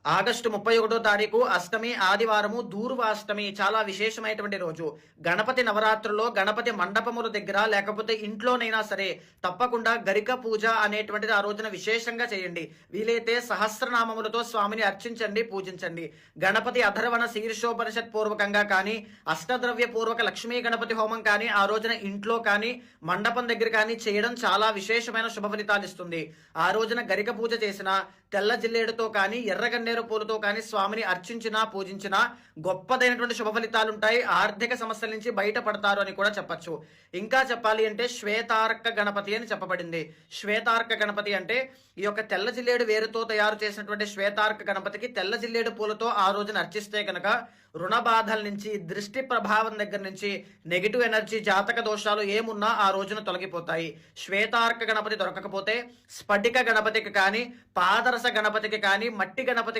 August 31 తారీఖు అష్టమి ఆదివారము దూర్వాష్టమి చాలా విశేషమైనటువంటి రోజు. గణపతి నవరాత్రుల్లో గణపతి మండపముల దగ్గర లేకపోతే ఇంట్లోనైనా సరే తప్పకుండా గరిక పూజ అనేటువంటిది ఆ రోజున విశేషంగా చేయండి. వీలైతే సహస్రనామములతో స్వామిని అర్చించండి, పూజించండి. గణపతి అధర్వణ శీర్షోపనిషత్ పూర్వకంగా కానీ అష్టద్రవ్య పూర్వక లక్ష్మీ గణపతి హోమం కానీ ఆ రోజున ఇంట్లో కానీ మండపం దగ్గర కానీ చేయడం చాలా విశేషమైన శుభ ఫలితాలు ఇస్తుంది. ఆ రోజున గరిక పూజ చేసిన తెల్ల జిల్లేడుతో కానీ ఎర్రగన్నేరు పూలతో కానీ స్వామిని అర్చించినా పూజించినా గొప్పదైనటువంటి శుభ ఫలితాలు ఉంటాయి. ఆర్థిక సమస్యల నుంచి బయటపడతారు అని కూడా చెప్పచ్చు. ఇంకా చెప్పాలి అంటే శ్వేతార్క గణపతి అని చెప్పబడింది. శ్వేతార్క గణపతి అంటే ఈ యొక్క తెల్ల జిల్లేడు వేరుతో తయారు చేసినటువంటి శ్వేతార్క గణపతికి తెల్ల జిల్లేడు పూలతో ఆ రోజున అర్చిస్తే కనుక రుణ బాధల నుంచి, దృష్టి ప్రభావం దగ్గర నుంచి, నెగిటివ్ ఎనర్జీ, జాతక దోషాలు ఏమున్నా ఆ రోజున తొలగిపోతాయి. శ్వేతార్క గణపతి దొరకకపోతే స్ఫటిక గణపతికి కానీ, పాదరస గణపతికి కానీ, మట్టి గణపతికి